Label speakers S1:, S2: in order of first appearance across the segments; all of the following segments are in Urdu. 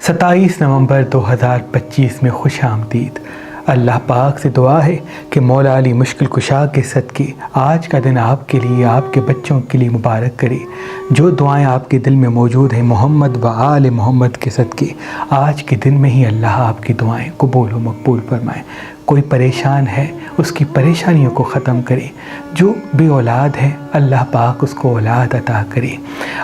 S1: 27 نومبر 2025 میں خوش آمدید۔ اللہ پاک سے دعا ہے کہ مولا علی مشکل کشا کے صدقے آج کا دن آپ کے لیے، آپ کے بچوں کے لیے مبارک کرے۔ جو دعائیں آپ کے دل میں موجود ہیں محمد و آل محمد کے صدقے آج کے دن میں ہی اللہ آپ کی دعائیں قبول و مقبول فرمائیں۔ کوئی پریشان ہے اس کی پریشانیوں کو ختم کرے، جو بے اولاد ہے اللہ پاک اس کو اولاد عطا کرے۔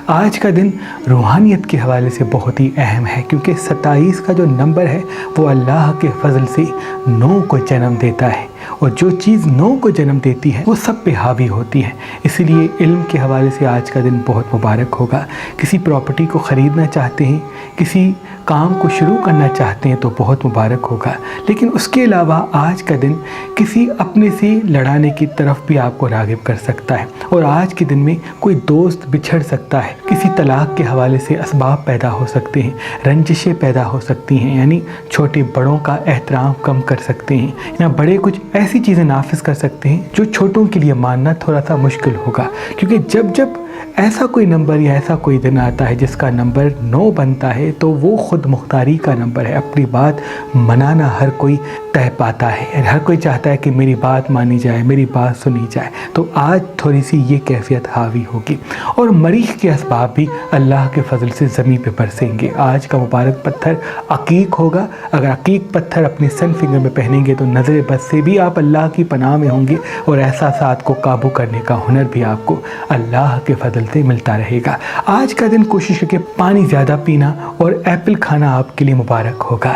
S1: آج کا دن روحانیت کے حوالے سے بہت ہی اہم ہے، کیونکہ 27 کا جو نمبر ہے وہ اللہ کے فضل سے 9 کو جنم دیتا ہے، اور جو چیز 9 کو جنم دیتی ہے وہ سب پہ حاوی ہوتی ہے۔ اسی لیے علم کے حوالے سے آج کا دن بہت مبارک ہوگا۔ کسی پراپرٹی کو خریدنا چاہتے ہیں، کسی کام کو شروع کرنا چاہتے ہیں تو بہت مبارک ہوگا۔ لیکن اس کے علاوہ آج کا دن کسی اپنے سے لڑانے کی طرف بھی آپ کو راغب کر سکتا ہے، اور آج کے دن میں کوئی دوست بچھڑ سکتا ہے، کسی طلاق کے حوالے سے اسباب پیدا ہو سکتے ہیں، رنجشیں پیدا ہو سکتی ہیں، یعنی چھوٹے بڑوں کا احترام کم کر سکتے ہیں، یا بڑے کچھ ایسی چیزیں نافذ کر سکتے ہیں جو چھوٹوں کے لیے ماننا تھوڑا سا مشکل ہوگا۔ کیونکہ جب ایسا کوئی نمبر یا ایسا کوئی دن آتا ہے جس کا نمبر 9 بنتا ہے تو وہ خود مختاری کا نمبر ہے۔ اپنی بات منانا ہر کوئی طے پاتا ہے، ہر کوئی چاہتا ہے کہ میری بات مانی جائے، میری بات سنی جائے۔ تو آج تھوڑی سی یہ کیفیت حاوی ہوگی، اور مریخ کے اسباب بھی اللہ کے فضل سے زمین پہ برسیں گے۔ آج کا مبارک پتھر عقیق ہوگا۔ اگر عقیق پتھر اپنے سن فنگر میں پہنیں گے تو نظر بد سے بھی آپ اللہ کی پناہ میں ہوں گے، اور احساسات کو قابو کرنے کا ہنر بھی آپ کو اللہ کے فضل سے ملتا رہے گا۔ آج کا دن کوشش کریں کہ پانی زیادہ پینا اور ایپل کھانا آپ کے لیے مبارک ہوگا،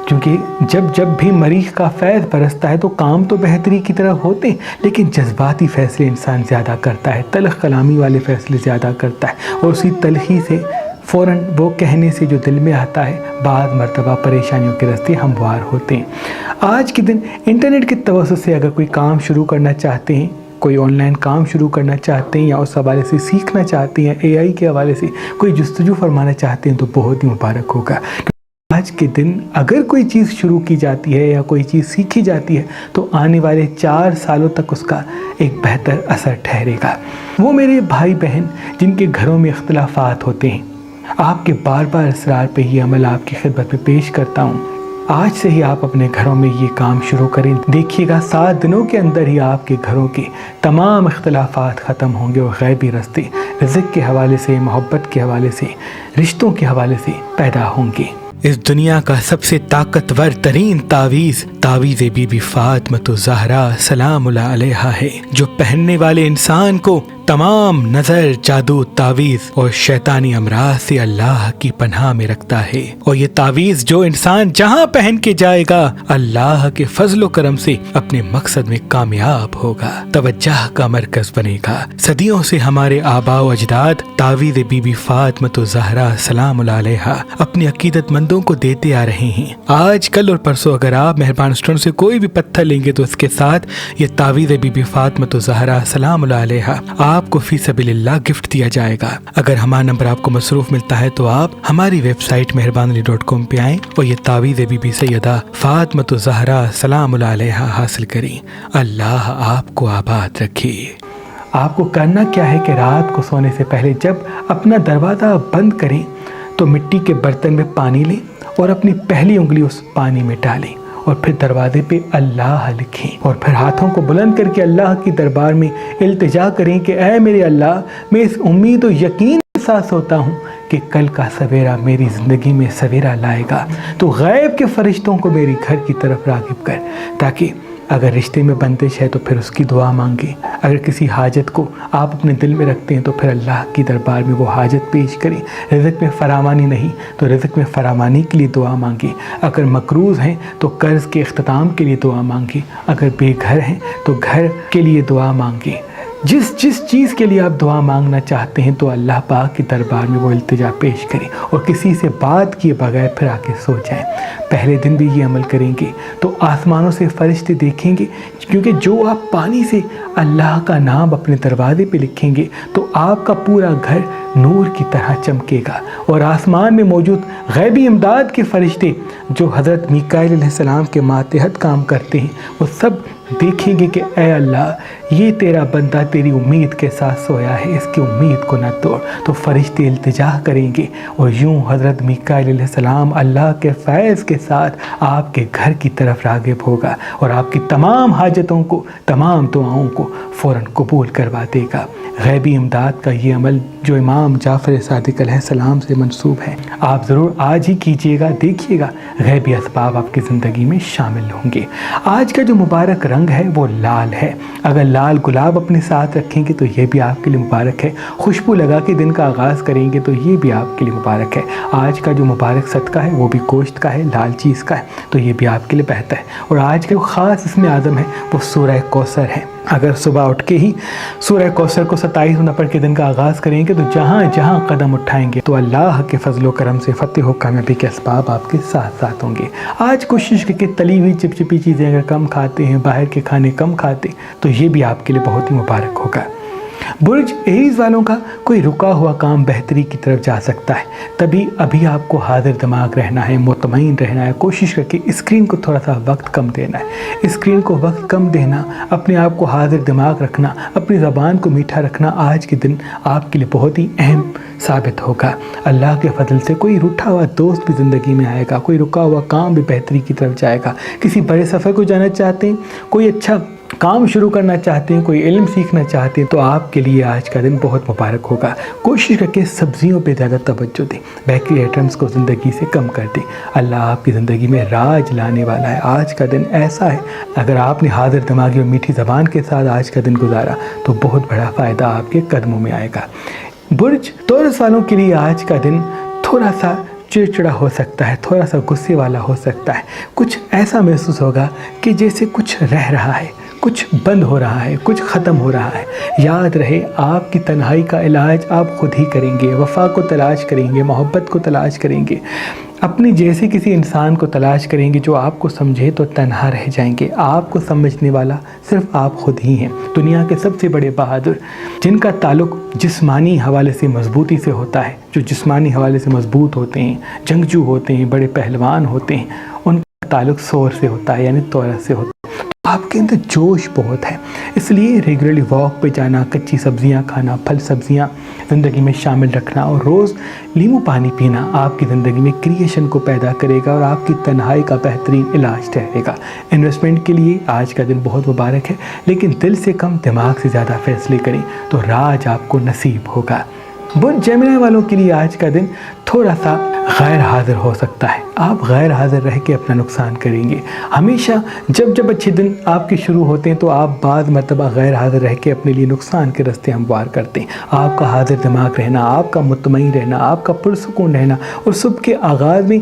S1: کیونکہ جب بھی مریخ کا فیض برستا ہے تو کام تو بہتری کی طرف ہوتے ہیں، لیکن جذباتی فیصلے انسان زیادہ کرتا ہے، تلخ کلامی والے فیصلے زیادہ کرتا ہے، اور اسی تلخی سے فوراً وہ کہنے سے جو دل میں آتا ہے بعض مرتبہ پریشانیوں کے راستے ہموار ہوتے ہیں۔ آج کے دن انٹرنیٹ کے توسط سے اگر کوئی کام شروع کرنا چاہتے ہیں، کوئی آن لائن کام شروع کرنا چاہتے ہیں، یا اس حوالے سے سیکھنا چاہتے ہیں، AI کے حوالے سے کوئی جستجو فرمانا چاہتے ہیں تو بہت ہی مبارک ہوگا۔ آج کے دن اگر کوئی چیز شروع کی جاتی ہے یا کوئی چیز سیکھی جاتی ہے تو آنے والے 4 سالوں تک اس کا ایک بہتر اثر ٹھہرے گا۔ وہ میرے بھائی بہن جن کے گھروں میں اختلافات ہوتے ہیں، آپ کے بار بار اصرار پہ یہ عمل آپ کی خدمت میں پیش کرتا ہوں۔ آج سے ہی آپ اپنے گھروں میں یہ کام شروع کریں، دیکھیے گا 7 دنوں کے اندر ہی آپ کے گھروں کے تمام اختلافات ختم ہوں گے، اور غیبی راستے رزق کے حوالے سے، محبت کے حوالے سے، رشتوں کے حوالے سے پیدا ہوں گے۔ اس دنیا کا سب سے طاقتور ترین تعویذ بی بی فاطمۃ الزہرا سلام اللہ علیہا ہے، جو پہننے والے انسان کو تمام نظر، جادو، تعویذ اور شیطانی امراض سے اللہ کی پناہ میں رکھتا ہے۔ اور یہ تعویذ جو انسان جہاں پہن کے جائے گا اللہ کے فضل و کرم سے اپنے مقصد میں کامیاب ہوگا، توجہ کا مرکز بنے گا۔ صدیوں سے ہمارے آباء و اجداد تعویذ بی بی فاطمۃ الزہرا سلام اللہ علیہا اپنے عقیدت مندوں کو دیتے آ رہے ہیں۔ آج کل اور پرسوں اگر آپ مہربان اسٹون سے کوئی بھی پتھر لیں گے تو اس کے ساتھ یہ تعویذ بی بی فاطمۃ الزہرا سلام اللہ علیہا آپ کو فی سبیل اللہ گفٹ دیا جائے گا۔ اگر ہمارا نمبر آپ کو مصروف ملتا ہے تو آپ ہماری ویب سائٹ مہربان.com پہ آئیں اور یہ تعویذ بی بی سیدہ فاطمۃ الزہرا سلام اللہ علیہا حاصل کریں۔ اللہ آپ کو آباد رکھے۔ آپ کو کرنا کیا ہے کہ رات کو سونے سے پہلے جب اپنا دروازہ بند کریں تو مٹی کے برتن میں پانی لیں اور اپنی پہلی انگلی اس پانی میں ڈالیں، اور پھر دروازے پہ اللہ لکھیں، اور پھر ہاتھوں کو بلند کر کے اللہ کی دربار میں التجا کریں کہ اے میرے اللہ، میں اس امید و یقین کے ساتھ سوتا ہوں کہ کل کا سویرا میری زندگی میں سویرا لائے گا، تو غیب کے فرشتوں کو میری گھر کی طرف راغب کر، تاکہ اگر رشتے میں بندش ہے تو پھر اس کی دعا مانگیں، اگر کسی حاجت کو آپ اپنے دل میں رکھتے ہیں تو پھر اللہ کی دربار میں وہ حاجت پیش کریں۔ رزق میں فراوانی نہیں تو رزق میں فراوانی کے لیے دعا مانگیں، اگر مقروض ہیں تو قرض کے اختتام کے لیے دعا مانگیں، اگر بے گھر ہیں تو گھر کے لیے دعا مانگیں۔ جس چیز کے لیے آپ دعا مانگنا چاہتے ہیں تو اللہ پاک کے دربار میں وہ التجا پیش کریں، اور کسی سے بات کیے بغیر پھر آ کے سو جائیں۔ پہلے دن بھی یہ عمل کریں گے تو آسمانوں سے فرشتے دیکھیں گے، کیونکہ جو آپ پانی سے اللہ کا نام اپنے دروازے پہ لکھیں گے تو آپ کا پورا گھر نور کی طرح چمکے گا، اور آسمان میں موجود غیبی امداد کے فرشتے جو حضرت میکائیل علیہ السلام کے ماتحت کام کرتے ہیں وہ سب دیکھیں گے کہ اے اللہ یہ تیرا بندہ تیری امید کے ساتھ سویا ہے، اس کی امید کو نہ توڑ، تو فرشتے التجا کریں گے اور یوں حضرت میکائیل علیہ السلام اللہ کے فیض کے ساتھ آپ کے گھر کی طرف راغب ہوگا اور آپ کی تمام حاجتوں کو، تمام دعاؤں کو فوراً قبول کروا دے گا۔ غیبی امداد کا یہ عمل جو امام جعفر صادق علیہ السلام سے منسوب ہے، آپ ضرور آج ہی کیجئے گا، دیکھیے گا غیبی اسباب آپ کی زندگی میں شامل ہوں گے۔ آج کا جو مبارک رنگ ہے وہ لال ہے، اگر لال گلاب اپنے ساتھ رکھیں گے تو یہ بھی آپ کے لیے مبارک ہے، خوشبو لگا کے دن کا آغاز کریں گے تو یہ بھی آپ کے لیے مبارک ہے۔ آج کا جو مبارک صدقہ ہے وہ بھی گوشت کا ہے، لال چیز کا ہے، تو یہ بھی آپ کے لیے بہتر ہے۔ اور آج کا جو خاص اسم اعظم ہے وہ سورہ کوثر ہے۔ اگر صبح اٹھ کے ہی سورہ کوثر کو 27 نہ پڑھ کے دن کا آغاز کریں گے تو جہاں جہاں قدم اٹھائیں گے تو اللہ کے فضل و کرم سے فتح و کامیابی کے اسباب آپ کے ساتھ ساتھ ہوں گے۔ آج کوشش کہ تلی ہوئی چپچپی چیزیں اگر کم کھاتے ہیں، باہر کے کھانے کم کھاتے تو یہ بھی آپ کے لیے بہت ہی مبارک ہوگا۔ برج ایریز والوں کا کوئی رکا ہوا کام بہتری کی طرف جا سکتا ہے، تبھی ابھی آپ کو حاضر دماغ رہنا ہے، مطمئن رہنا ہے، کوشش کر کے اسکرین کو تھوڑا سا وقت کم دینا ہے، اسکرین کو وقت کم دینا، اپنے آپ کو حاضر دماغ رکھنا، اپنی زبان کو میٹھا رکھنا آج کے دن آپ کے لیے بہت ہی اہم ثابت ہوگا۔ اللہ کے فضل سے کوئی روٹھا ہوا دوست بھی زندگی میں آئے گا، کوئی رکا ہوا کام بھی بہتری کی طرف جائے گا، کسی بڑے سفر کو جانا چاہتے ہیں، کوئی اچھا کام شروع کرنا چاہتے ہیں، کوئی علم سیکھنا چاہتے ہیں تو آپ کے لیے آج کا دن بہت مبارک ہوگا۔ کوشش کر کے سبزیوں پہ زیادہ توجہ دیں، بیکری آئٹمس کو زندگی سے کم کر دیں، اللہ آپ کی زندگی میں راج لانے والا ہے۔ آج کا دن ایسا ہے اگر آپ نے حاضر دماغی اور میٹھی زبان کے ساتھ آج کا دن گزارا تو بہت بڑا فائدہ آپ کے قدموں میں آئے گا۔ برج توراس والوں کے لیے آج کا دن تھوڑا سا چڑچڑا ہو سکتا ہے، تھوڑا سا غصے والا ہو سکتا ہے، کچھ ایسا محسوس ہوگا کہ جیسے کچھ رہ رہا ہے، کچھ بند ہو رہا ہے، کچھ ختم ہو رہا ہے۔ یاد رہے آپ کی تنہائی کا علاج آپ خود ہی کریں گے، وفا کو تلاش کریں گے، محبت کو تلاش کریں گے، اپنے جیسے کسی انسان کو تلاش کریں گے جو آپ کو سمجھے تو تنہا رہ جائیں گے۔ آپ کو سمجھنے والا صرف آپ خود ہی ہیں۔ دنیا کے سب سے بڑے بہادر جن کا تعلق جسمانی حوالے سے مضبوطی سے ہوتا ہے، جو جسمانی حوالے سے مضبوط ہوتے ہیں، جنگجو ہوتے ہیں، بڑے پہلوان ہوتے ہیں، ان کا تعلق سور سے ہوتا ہے، یعنی توراس سے ہوتا ہے۔ آپ کے اندر جوش بہت ہے، اس لیے ریگولرلی واک پہ جانا، کچی سبزیاں کھانا، پھل سبزیاں زندگی میں شامل رکھنا اور روز لیمو پانی پینا آپ کی زندگی میں کریشن کو پیدا کرے گا اور آپ کی تنہائی کا بہترین علاج ٹھہرے گا۔ انویسٹمنٹ کے لیے آج کا دن بہت مبارک ہے، لیکن دل سے کم دماغ سے زیادہ فیصلے کریں تو راج آپ کو نصیب ہوگا۔ برج جیمنی والوں کے لیے آج کا دن تھوڑا سا غیر حاضر ہو سکتا ہے، آپ غیر حاضر رہ کے اپنا نقصان کریں گے۔ ہمیشہ جب اچھے دن آپ کے شروع ہوتے ہیں تو آپ بعض مرتبہ غیر حاضر رہ کے اپنے لیے نقصان کے راستے ہموار کرتے ہیں۔ آپ کا حاضر دماغ رہنا، آپ کا مطمئن رہنا، آپ کا پرسکون رہنا اور صبح کے آغاز میں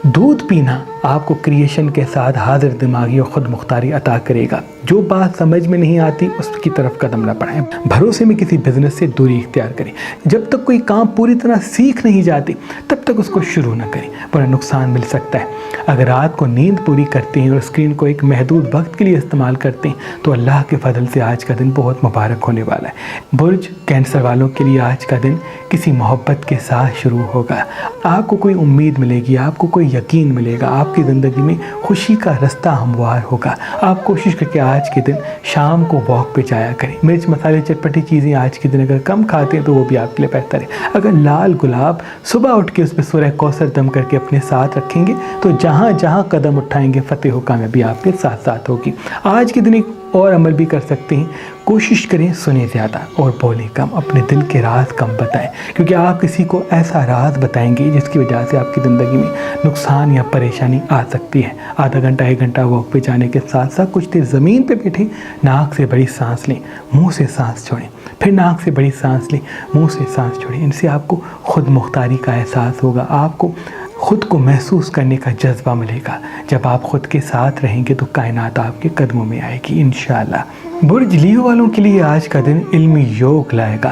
S1: دودھ پینا آپ کو کریشن کے ساتھ حاضر دماغی اور خود مختاری عطا کرے گا۔ جو بات سمجھ میں نہیں آتی اس کی طرف قدم نہ بڑھائیں، بھروسے میں کسی بزنس سے دوری اختیار کریں۔ جب تک کوئی کام پوری طرح سیکھ نہیں جاتے تب تک اس کو شروع نہ کریں ورنہ نقصان مل سکتا ہے۔ اگر رات کو نیند پوری کرتے ہیں اور اسکرین کو ایک محدود وقت کے لیے استعمال کرتے ہیں تو اللہ کے فضل سے آج کا دن بہت مبارک ہونے والا ہے۔ برج کینسر والوں کے لیے آج کا دن کسی محبت کے ساتھ شروع ہوگا، آپ کو کوئی امید ملے گی، آپ کو کوئی یقین ملے گا، آپ کی زندگی میں خوشی کا رستہ ہموار ہوگا۔ آپ کوشش کر کے آج کے دن شام کو واک پہ جایا کریں، مرچ مسالے چٹپٹی چیزیں آج کے دن اگر کم کھاتے ہیں تو وہ بھی آپ کے لیے بہتر ہے۔ اگر لال گلاب صبح اٹھ کے اس پہ سورہ کوثر دم کر کے اپنے ساتھ رکھیں گے تو جہاں جہاں قدم اٹھائیں گے فتح و کامیابی آپ کے ساتھ ساتھ ہوگی۔ آج کے دن ایک اور عمل بھی کر سکتے ہیں، کوشش کریں سنیں زیادہ اور بولیں کم، اپنے دل کے راز کم بتائیں، کیونکہ آپ کسی کو ایسا راز بتائیں گے جس کی وجہ سے آپ کی زندگی میں نقصان یا پریشانی آ سکتی ہے۔ آدھا گھنٹہ ایک گھنٹہ واک پہ جانے کے ساتھ ساتھ کچھ دیر زمین پہ بیٹھیں، ناک سے بڑی سانس لیں، منہ سے سانس چھوڑیں، پھر ناک سے بڑی سانس لیں، منہ سے سانس چھوڑیں۔ ان سے آپ کو خود مختاری کا احساس ہوگا، آپ کو خود کو محسوس کرنے کا جذبہ ملے گا۔ جب آپ خود کے ساتھ رہیں گے تو کائنات آپ کے قدموں میں آئے گی انشاءاللہ۔ برج لیو والوں کے لیے آج کا دن علمی یوگ لائے گا۔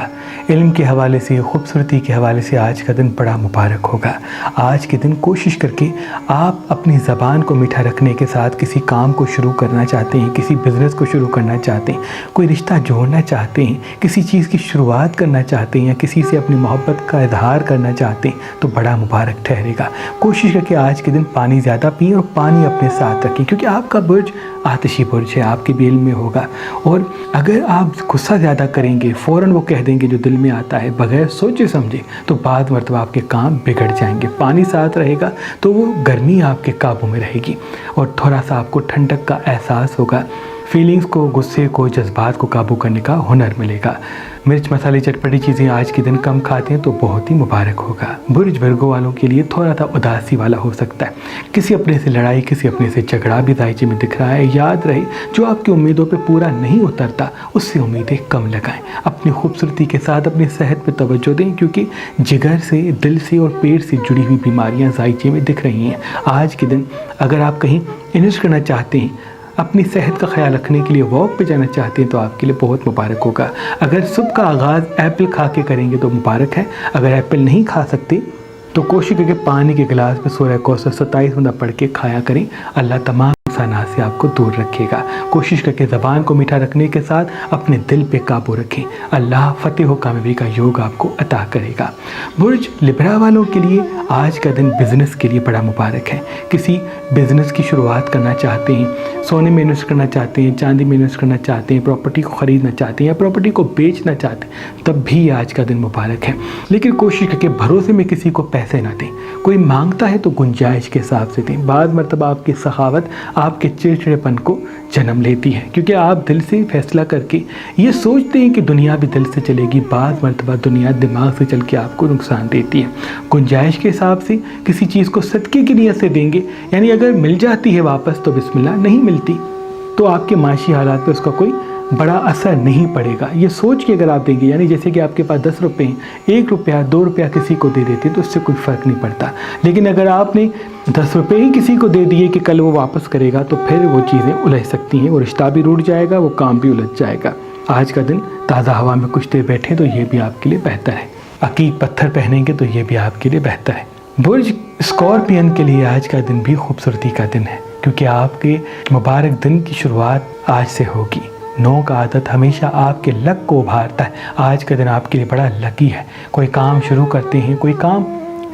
S1: علم کے حوالے سے، خوبصورتی کے حوالے سے آج کا دن بڑا مبارک ہوگا۔ آج کے دن کوشش کر کے آپ اپنی زبان کو میٹھا رکھنے کے ساتھ کسی کام کو شروع کرنا چاہتے ہیں، کسی بزنس کو شروع کرنا چاہتے ہیں، کوئی رشتہ جوڑنا چاہتے ہیں، کسی چیز کی شروعات کرنا چاہتے ہیں یا کسی سے اپنی محبت کا اظہار کرنا چاہتے ہیں تو بڑا مبارک ٹھہرے گا۔ کوشش کر کے آج کے دن پانی زیادہ پئیں اور پانی اپنے ساتھ رکھیں، کیونکہ آپ کا برج آتشی برج ہے، آپ کے بھی علم میں ہوگا۔ اور اگر آپ غصہ زیادہ کریں گے، فوراً وہ کہہ دیں گے جو دل میں آتا ہے بغیر سوچے سمجھے، تو بعد مرتبہ آپ کے کام بگڑ جائیں گے۔ پانی ساتھ رہے گا تو وہ گرمی آپ کے قابو میں رہے گی اور تھوڑا سا آپ کو ٹھنڈک کا احساس ہوگا۔ فیلنگز کو، غصے کو، جذبات کو قابو کرنے کا ہنر ملے گا۔ مرچ مسالے چٹپٹی چیزیں آج کے دن کم کھاتے ہیں تو بہت ہی مبارک ہوگا۔ برج ورگو والوں کے لیے تھوڑا سا اداسی والا ہو سکتا ہے، کسی اپنے سے لڑائی، کسی اپنے سے جھگڑا بھی دائچے میں دکھ رہا ہے۔ یاد رہے جو آپ کی امیدوں پہ پورا نہیں اترتا اس سے امیدیں کم لگائیں۔ اپنی خوبصورتی کے ساتھ اپنی صحت پہ توجہ دیں، کیونکہ جگر سے، دل سے اور پیٹ سے جڑی ہوئی بیماریاں دائچے میں دکھ رہی ہیں۔ آج کے دن اگر آپ کہیں انویسٹ کرنا چاہتے ہیں، اپنی صحت کا خیال رکھنے کے لیے واک پہ جانا چاہتے ہیں تو آپ کے لیے بہت مبارک ہوگا۔ اگر صبح کا آغاز ایپل کھا کے کریں گے تو مبارک ہے۔ اگر ایپل نہیں کھا سکتے تو کوشش کریں کہ پانی کے گلاس میں سورہ کوثر 27 مرتبہ پڑھ کے کھایا کریں۔ اللہ تمام نقصانات سے آپ کو دور رکھے گا۔ کوشش کر کے زبان کو میٹھا رکھنے کے ساتھ اپنے دل پہ قابو رکھیں۔ اللہ فتح و کامیابی کا یوگ آپ کو عطا کرے گا۔ برج لبرا والوں کے لیے آج کا دن بزنس کے لیے بڑا مبارک ہے۔ کسی بزنس کی شروعات کرنا چاہتے ہیں، سونے میں انویسٹ کرنا چاہتے ہیں، چاندی میں انویسٹ کرنا چاہتے ہیں، پراپرٹی کو خریدنا چاہتے ہیں یا پراپرٹی کو بیچنا چاہتے ہیں، تب بھی آج کا دن مبارک ہے۔ لیکن کوشش کر کے بھروسے میں کسی کو پیسے نہ دیں۔ کوئی مانگتا ہے تو گنجائش کے حساب سے دیں۔ بعض مرتبہ آپ کی سخاوت آپ کے چڑچڑے پن کو جنم لیتی ہے، کیونکہ آپ دل سے فیصلہ کر کے یہ سوچتے ہیں کہ دنیا بھی دل سے چلے گی۔ بعض مرتبہ دنیا دماغ سے چل کے آپ کو نقصان دیتی ہے۔ گنجائش کے حساب سے کسی چیز کو صدقے کی نیت سے دیں گے، یعنی اگر مل جاتی ہے واپس تو بسم اللہ، نہیں ملتی تو آپ کے معاشی حالات پہ اس کا کوئی بڑا اثر نہیں پڑے گا۔ یہ سوچ کے اگر آپ دیں گے، یعنی جیسے کہ آپ کے پاس 10 روپے ہیں، 1 روپیہ 2 روپیہ کسی کو دے دیتے تو اس سے کوئی فرق نہیں پڑتا۔ لیکن اگر آپ نے 10 روپے ہی کسی کو دے دیے کہ کل وہ واپس کرے گا تو پھر وہ چیزیں الجھ سکتی ہیں، وہ رشتہ بھی ٹوٹ جائے گا، وہ کام بھی الجھ جائے گا۔ آج کا دن تازہ ہوا میں کچھ دیر بیٹھیں تو یہ بھی آپ کے لیے بہتر ہے۔ عقیق پتھر پہنیں گے تو یہ بھی آپ کے لیے بہتر ہے۔ برج اسکارپین کے لیے آج کا دن بھی خوبصورتی کا دن ہے، کیونکہ آپ کے مبارک دن کی شروعات آج سے ہوگی۔ 9 کا عادت ہمیشہ آپ کے لک کو ابھارتا ہے۔ آج کا دن آپ کے لیے بڑا لکی ہے۔ کوئی کام شروع کرتے ہیں، کوئی کام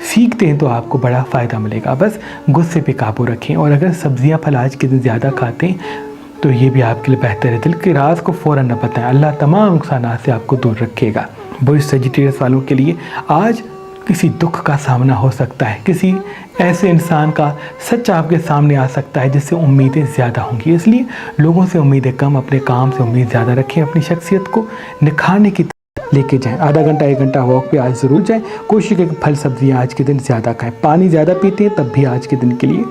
S1: سیکھتے ہیں تو آپ کو بڑا فائدہ ملے گا۔ بس غصے پہ قابو رکھیں، اور اگر سبزیاں پھل آج کے دن زیادہ کھاتے ہیں تو یہ بھی آپ کے لیے بہتر ہے۔ دل کے راز کو فوراً نہ بتائیں، اللہ تمام نقصانات سے آپ کو دور رکھے گا۔ برج سیجیٹیرس والوں کے لیے آج کسی دکھ کا سامنا ہو سکتا ہے، کسی ایسے انسان کا سچ آپ کے سامنے آ سکتا ہے جس سے امیدیں زیادہ ہوں گی، اس لیے لوگوں سے امیدیں کم، اپنے کام سے امید زیادہ رکھیں، اپنی شخصیت کو نکھارنے کی لے کے جائیں۔ آدھا گھنٹہ 1 گھنٹہ واک پہ آج ضرور جائیں۔ کوشش کریں کہ پھل سبزیاں آج کے دن زیادہ کھائیں، پانی زیادہ پیتے ہیں تب بھی آج کے دن کے لیے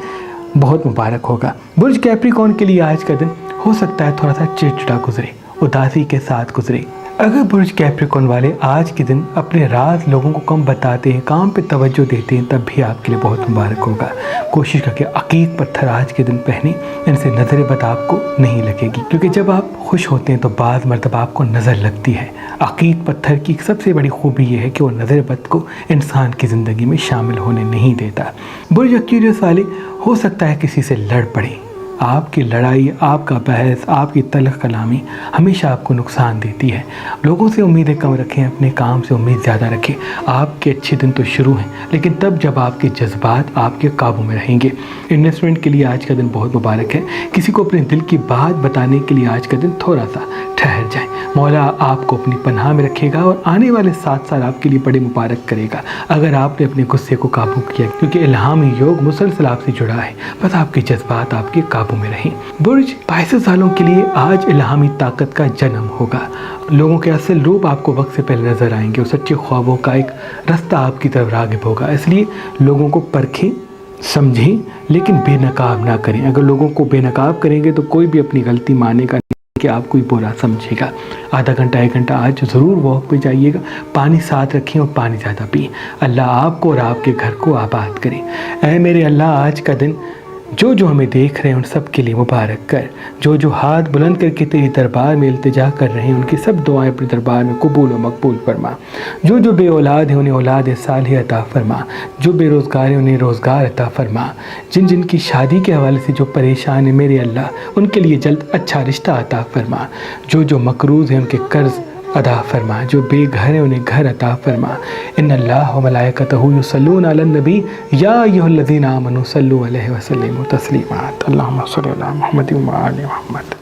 S1: بہت مبارک ہوگا۔ برج کیپریکارن کے لیے آج کا دن ہو سکتا ہے تھوڑا سا چڑچڑا گزرے، اداسی کے ساتھ گزرے۔ اگر برج کیپریکارن والے آج کے دن اپنے راز لوگوں کو کم بتاتے ہیں، کام پہ توجہ دیتے ہیں، تب بھی آپ کے لیے بہت مبارک ہوگا۔ کوشش کر کے عقیق پتھر آج کے دن پہنیں، ان سے نظر بد آپ کو نہیں لگے گی، کیونکہ جب آپ خوش ہوتے ہیں تو بعض مرتبہ آپ کو نظر لگتی ہے۔ عقیق پتھر کی سب سے بڑی خوبی یہ ہے کہ وہ نظر بد کو انسان کی زندگی میں شامل ہونے نہیں دیتا۔ برج ایکویریس والے ہو سکتا ہے کسی سے لڑ پڑیں، آپ کی لڑائی، آپ کا بحث، آپ کی تلخ کلامی ہمیشہ آپ کو نقصان دیتی ہے۔ لوگوں سے امیدیں کم رکھیں، اپنے کام سے امید زیادہ رکھیں۔ آپ کے اچھے دن تو شروع ہیں، لیکن تب جب آپ کے جذبات آپ کے قابو میں رہیں گے۔ انویسٹمنٹ کے لیے آج کا دن بہت مبارک ہے۔ کسی کو اپنے دل کی بات بتانے کے لیے آج کا دن تھوڑا سا ٹھہر جائیں۔ مولا آپ کو اپنی پناہ میں رکھے گا اور آنے والے 7 سال آپ کے لیے بڑے مبارک کرے گا اگر آپ نے اپنے غصے کو قابو کیا، کیونکہ الہامی یوگ مسلسل آپ سے جڑا ہے۔ بس آپ کے جذبات آپ کے قابو میں رہیں۔ برج پائسس والوں کے لیے آج الہامی طاقت کا جنم ہوگا۔ لوگوں کے اصل روپ آپ کو وقت سے پہلے نظر آئیں گے اور سچے خوابوں کا ایک رستہ آپ کی طرف راغب ہوگا۔ اس لیے لوگوں کو پرکھیں، سمجھیں، لیکن بے نقاب نہ کریں۔ اگر لوگوں کو بے نقاب کریں گے تو کوئی بھی اپنی غلطی مانے گا کہ آپ کوئی برا سمجھے گا۔ آدھا گھنٹہ 1 گھنٹہ آج ضرور واک پہ جائیے گا، پانی ساتھ رکھیں اور پانی زیادہ پئیں۔ اللہ آپ کو اور آپ کے گھر کو آباد کرے۔ اے میرے اللہ، آج کا دن جو جو ہمیں دیکھ رہے ہیں ان سب کے لیے مبارک کر، جو جو ہاتھ بلند کر کے تیری دربار میں التجا کر رہے ہیں ان کی سب دعائیں اپنے دربار میں قبول و مقبول فرما، جو جو بے اولاد ہیں انہیں اولاد صالح عطا فرما، جو بے روزگار ہیں انہیں روزگار عطا فرما، جن جن کی شادی کے حوالے سے جو پریشان ہیں میرے اللہ ان کے لیے جلد اچھا رشتہ عطا فرما، جو جو مقروض ہیں ان کے قرض ادا فرما، جو بے گھر ہیں انہیں گھر عطا فرما۔ ان اللہ و ملائکتہ یصلون علی النبی یا ایھا الذین آمنوا صلوا علیہ وسلموا تسلیما۔ اللہم صل علی محمد و آل محمد۔